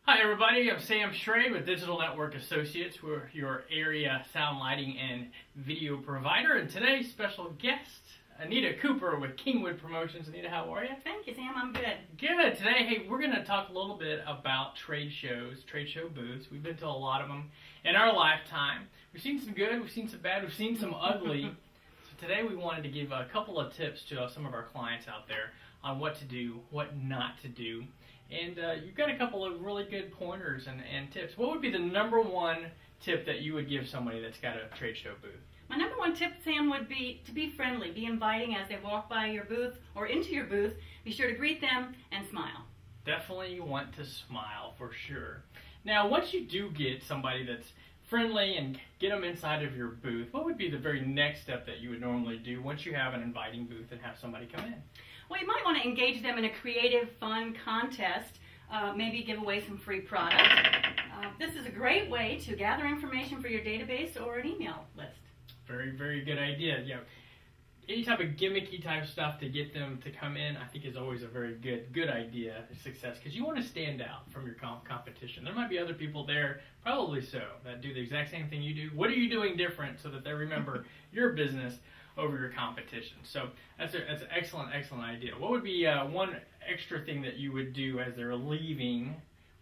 Hi everybody, I'm Sam Schrade with Digital Network Associates. We're your area sound lighting and video provider, and today's special guest, Anita Cooper with Kingwood Promotions. Anita, how are you? Thank you, Sam. I'm good. Good. Today, hey, we're going to talk a little bit about trade shows, trade show booths. We've been to a lot of them in our lifetime. We've seen some good, we've seen some bad, we've seen some ugly. So today we wanted to give a couple of tips to some of our clients out there on what to do, what not to do. And you've got a couple of really good pointers and tips. What would be the number one tip that you would give somebody that's got a trade show booth? My number one tip, Sam, would be to be friendly, be inviting as they walk by your booth or into your booth. Be sure to greet them and smile. Definitely want to smile for sure. Now, once you do get somebody that's friendly and get them inside of your booth, what would be the very next step that you would normally do once you have an inviting booth and have somebody come in? Well, you might want to engage them in a creative, fun contest, maybe give away some free product. This is a great way to gather information for your database or an email list. Very, very good idea. You know, any type of gimmicky type stuff to get them to come in, I think is always a very good idea, success, because you want to stand out from your competition. There might be other people there, probably so, that do the exact same thing you do. What are you doing different so that they remember your business over your competition? So that's an excellent idea. What would be one extra thing that you would do as they're leaving?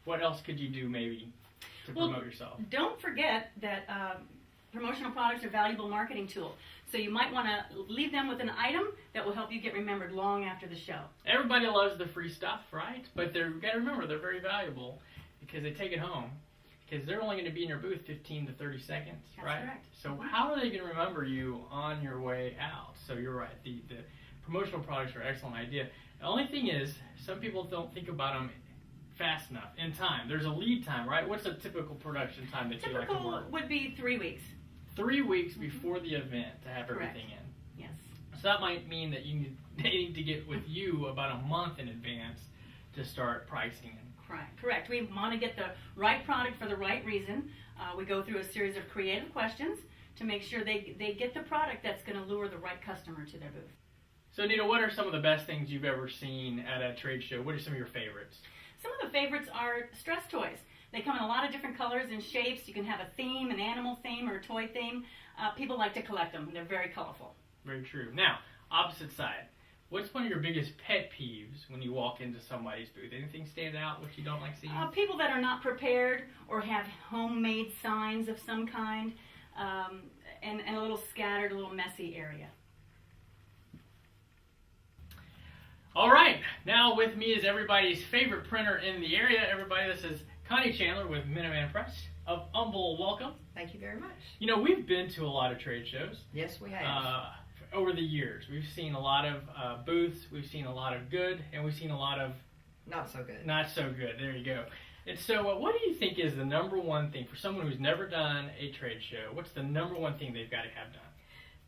What else could you do maybe to promote yourself? Don't forget that promotional products are a valuable marketing tool. So you might want to leave them with an item that will help you get remembered long after the show. Everybody loves the free stuff, right? But you've got to remember they're very valuable because they take it home. Because they're only going to be in your booth 15 to 30 seconds, That's right? correct. So how are they going to remember you on your way out? So you're right. The promotional products are an excellent idea. The only thing is, some people don't think about them fast enough in time. There's a lead time, right? What's a typical production time that you like to work? Typical would be 3 weeks. 3 weeks before the event to have everything in. Yes. So that might mean that they need to get with you about a month in advance to start pricing. Correct. We want to get the right product for the right reason. We go through a series of creative questions to make sure they get the product that's going to lure the right customer to their booth. So, Anita, what are some of the best things you've ever seen at a trade show? What are some of your favorites? Some of the favorites are stress toys. They come in a lot of different colors and shapes. You can have a theme, an animal theme or a toy theme. People like to collect them. They're very colorful. Very true. Now, opposite side. What's one of your biggest pet peeves when you walk into somebody's booth? Anything stand out, what you don't like seeing? People that are not prepared or have homemade signs of some kind and a little scattered, a little messy area. All right. Now with me is everybody's favorite printer in the area. Everybody, this is Connie Chandler with Minuteman Press of Humble. Welcome. Thank you very much. You know, we've been to a lot of trade shows. Yes, we have. Over the years, we've seen a lot of booths, we've seen a lot of good, and we've seen a lot of not so good. Not so good. There you go. And so, what do you think is the number one thing for someone who's never done a trade show? What's the number one thing they've got to have done?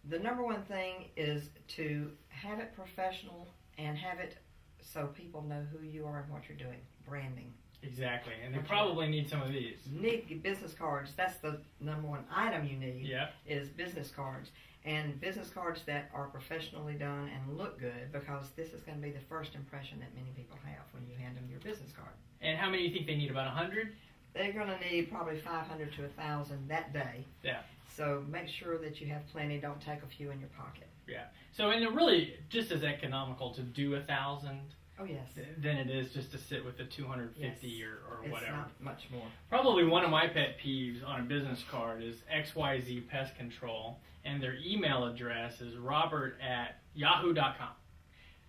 The number one thing is to have it professional and have it so people know who you are and what you're doing. Branding. Exactly, and they probably need some of these. You need business cards. That's the number one item you need. Yeah. Is business cards. And business cards that are professionally done and look good, because this is going to be the first impression that many people have when you hand them your business card. And how many do you think they need? About 100? They're going to need probably 500 to 1,000 that day. Yeah. So make sure that you have plenty. Don't take a few in your pocket. Yeah. So, and they're really just as economical to do 1,000. Oh, yes. Than it is just to sit with the 250 yes. or it's whatever. Not much more. Probably one of my pet peeves on a business card is XYZ Pest Control, and their email address is robert@yahoo.com.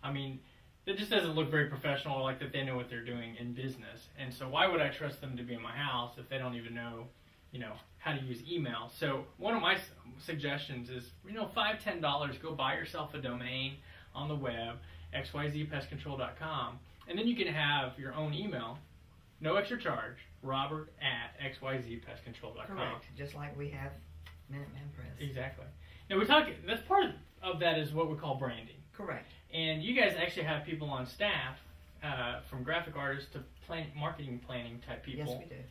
I mean, that just doesn't look very professional, or like that they know what they're doing in business. And so why would I trust them to be in my house if they don't even know, how to use email? So one of my suggestions is, $5, $10, go buy yourself a domain on the web, xyzpestcontrol.com, and then you can have your own email, no extra charge, robert@xyzpestcontrol.com. Correct, just like we have Minuteman Press. Exactly. Now that's part of that is what we call branding. Correct. And you guys actually have people on staff, from graphic artists to marketing planning type people. Yes, we do.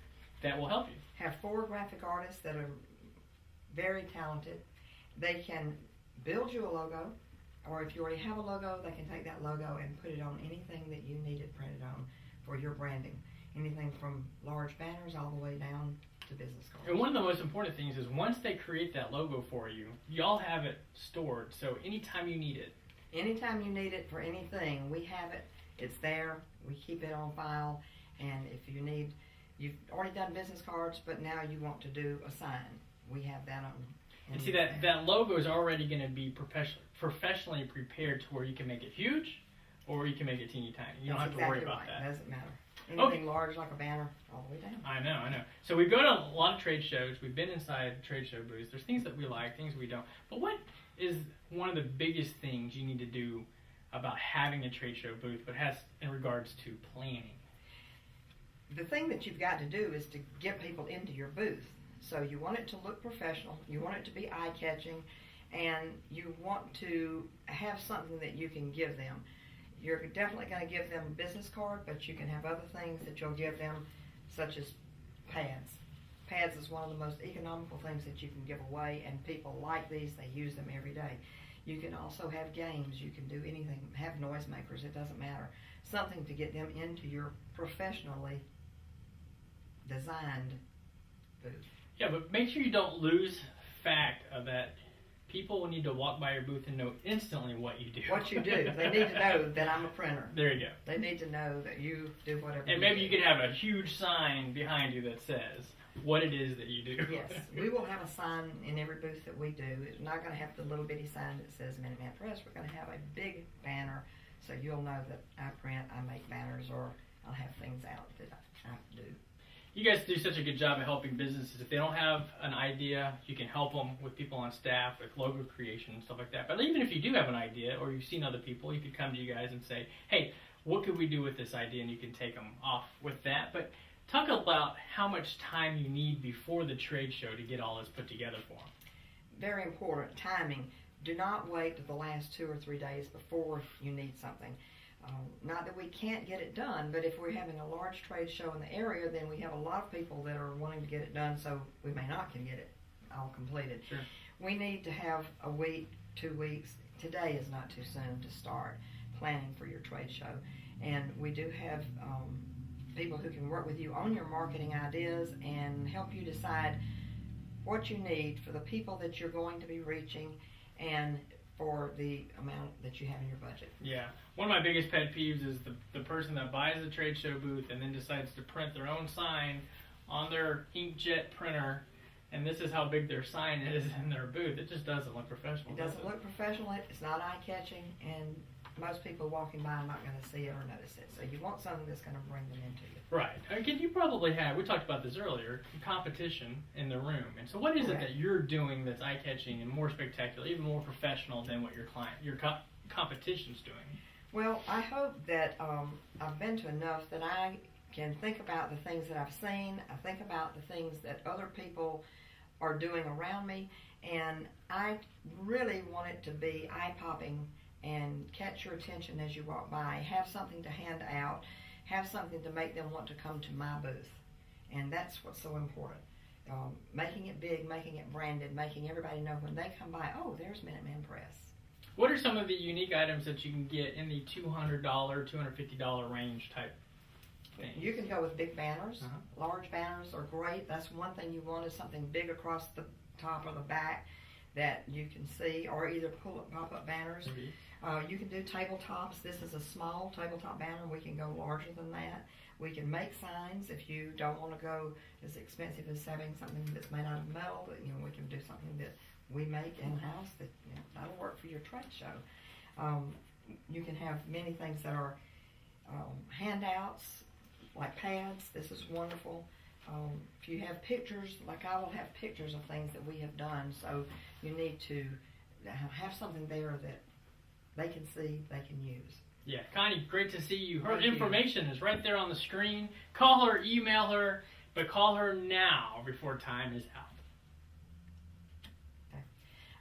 That will help you. Have 4 graphic artists that are very talented. They can build you a logo, or if you already have a logo, they can take that logo and put it on anything that you need it printed on for your branding. anything from large banners all the way down to business cards. And one of the most important things is once they create that logo for you, y'all have it stored. So anytime you need it. Anytime you need it for anything, we have it. It's there. We keep it on file. And if you need, you've already done business cards, but now you want to do a sign, we have that on. And see, that logo is already going to be professionally prepared to where you can make it huge or you can make it teeny tiny. You don't have to worry about that. It doesn't matter. Anything large like a banner, all the way down. I know. So we go to a lot of trade shows. We've been inside trade show booths. There's things that we like, things we don't. But what is one of the biggest things you need to do about having a trade show booth, but has in regards to planning? The thing that you've got to do is to get people into your booth. So you want it to look professional, you want it to be eye-catching, and you want to have something that you can give them. You're definitely going to give them a business card, but you can have other things that you'll give them, such as pads. Pads is one of the most economical things that you can give away, and people like these. They use them every day. You can also have games. You can do anything. Have noisemakers. It doesn't matter. Something to get them into your professionally designed booth. Yeah, but make sure you don't lose fact of that. People will need to walk by your booth and know instantly what you do. What you do. They need to know that I'm a printer. There you go. They need to know that you do whatever. And maybe you can have a huge sign behind you that says what it is that you do. Yes, we will have a sign in every booth that we do. It's not going to have the little bitty sign that says Minuteman Press. We're going to have a big banner so you'll know that I print, I make banners, or I'll have things out that I do. You guys do such a good job of helping businesses. If they don't have an idea, you can help them with people on staff, with logo creation and stuff like that. But even if you do have an idea or you've seen other people, you could come to you guys and say, hey, what could we do with this idea? And you can take them off with that. But talk about how much time you need before the trade show to get all this put together for them. Very important, timing. Do not wait to the last 2 or 3 days before you need something. Not that we can't get it done, but if we're having a large trade show in the area, then we have a lot of people that are wanting to get it done, so we may not can get it all completed. Sure. We need to have a week, 2 weeks. Today is not too soon to start planning for your trade show. And we do have people who can work with you on your marketing ideas and help you decide what you need for the people that you're going to be reaching and for the amount that you have in your budget. Yeah. One of my biggest pet peeves is the person that buys a trade show booth and then decides to print their own sign on their inkjet printer, and this is how big their sign is in their booth. It just doesn't look professional. It doesn't look professional, it's not eye-catching, and most people walking by are not going to see it or notice it. So you want something that's going to bring them into you. Right. Again, you probably have, we talked about this earlier, competition in the room. And so what is it that you're doing that's eye-catching and more spectacular, even more professional than what your competition's doing? Well, I hope that I've been to enough that I can think about the things that I've seen. I think about the things that other people are doing around me, and I really want it to be eye-popping and catch your attention as you walk by. Have something to hand out. Have something to make them want to come to my booth. And that's what's so important. Making it big, making it branded, making everybody know when they come by, oh, there's Minuteman Press. What are some of the unique items that you can get in the $200, $250 range type things? You can go with big banners. Uh-huh. Large banners are great. That's one thing you want, is something big across the top or the back that you can see, or either pull-up, pop-up banners. Mm-hmm. You can do tabletops. This is a small tabletop banner. We can go larger than that. We can make signs if you don't want to go as expensive as having something that's made out of metal. But, we can do something that we make in-house that that'll work for your trade show. You can have many things that are handouts, like pads. This is wonderful. If you have pictures, like I will have pictures of things that we have done, so you need to have something there that they can see, they can use. Yeah, Connie, great to see you. Her information is right there on the screen. Call her, email her, but call her now before time is out.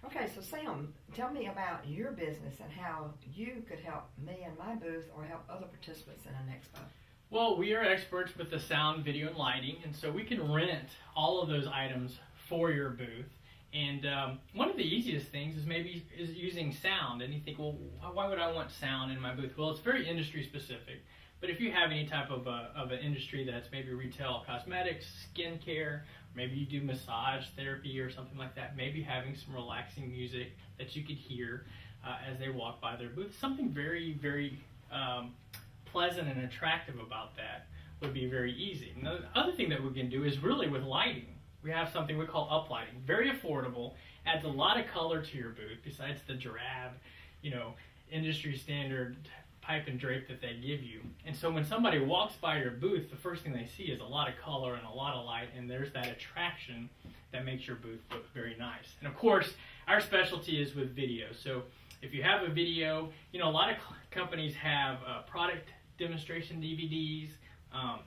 Okay, so Sam, tell me about your business and how you could help me in my booth or help other participants in an expo. Well, we are experts with the sound, video, and lighting, and so we can rent all of those items for your booth. And one of the easiest things is using sound. And you think, well, why would I want sound in my booth? Well, it's very industry specific. But if you have any type of an industry that's maybe retail cosmetics, skincare, maybe you do massage therapy or something like that, maybe having some relaxing music that you could hear as they walk by their booth, something very, very pleasant and attractive about that would be very easy. And the other thing that we can do is really with lighting. We have something we call uplighting, very affordable, adds a lot of color to your booth besides the drab, industry standard pipe and drape that they give you. And so when somebody walks by your booth, the first thing they see is a lot of color and a lot of light, and there's that attraction that makes your booth look very nice. And of course, our specialty is with video. So if you have a video, a lot of companies have product demonstration DVDs,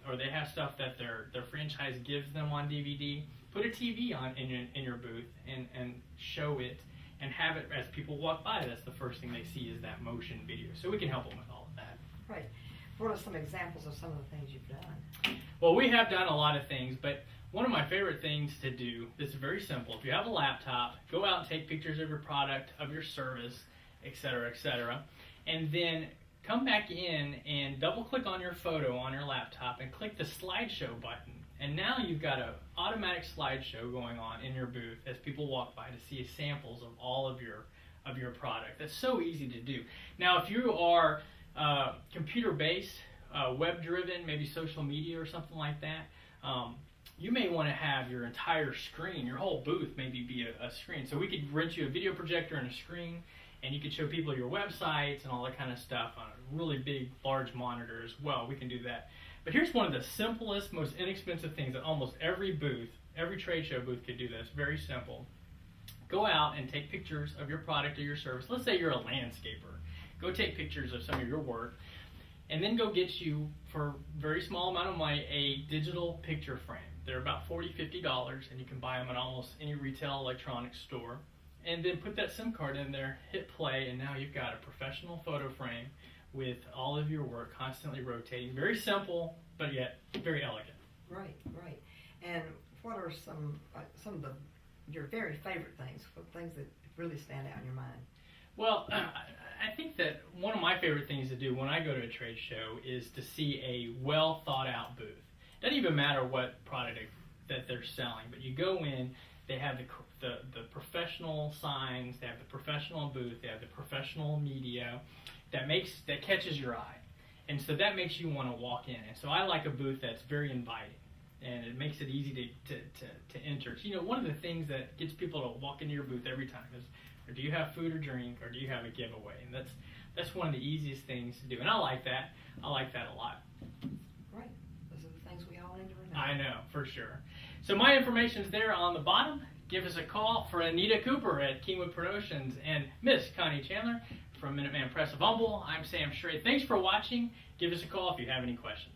or they have stuff that their franchise gives them on DVD. Put a TV on in your booth and show it and have it as people walk by. That's the first thing they see is that motion video. So we can help them with all of that. Right. What are some examples of some of the things you've done? Well, we have done a lot of things, but one of my favorite things to do, this is very simple. If you have a laptop, go out and take pictures of your product, of your service, etc., etc., and then come back in and double-click on your photo on your laptop and click the slideshow button. And now you've got an automatic slideshow going on in your booth as people walk by to see samples of all of your product. That's so easy to do. Now, if you are computer-based, web-driven, maybe social media or something like that, you may want to have your entire screen, your whole booth maybe be a screen. So we could rent you a video projector and a screen, and you could show people your websites and all that kind of stuff on a really big, large monitor as well. We can do that. But here's one of the simplest, most inexpensive things that almost every booth, every trade show booth could do this. Very simple. Go out and take pictures of your product or your service. Let's say you're a landscaper. Go take pictures of some of your work, and then go get you, for a very small amount of money, a digital picture frame. They're about $40, $50, and you can buy them at almost any retail electronics store. And then put that SIM card in there, hit play, and now you've got a professional photo frame with all of your work constantly rotating. Very simple, but yet very elegant. Right. And what are some of your very favorite things, things that really stand out in your mind? Well, I think that one of my favorite things to do when I go to a trade show is to see a well thought out booth. It doesn't even matter what product that they're selling, but you go in, they have the professional signs, they have the professional booth, they have the professional media that catches your eye. And so that makes you want to walk in. And so I like a booth that's very inviting, and it makes it easy to enter. So, one of the things that gets people to walk into your booth every time is, do you have food or drink, or do you have a giveaway? And that's one of the easiest things to do. And I like that. I like that a lot. Right. Those are the things we all need to remember. I know, for sure. So my information's there on the bottom. Give us a call for Anita Cooper at Kingwood Promotions and Miss Connie Chandler from Minuteman Press of Humble. I'm Sam Schrader. Thanks for watching. Give us a call if you have any questions.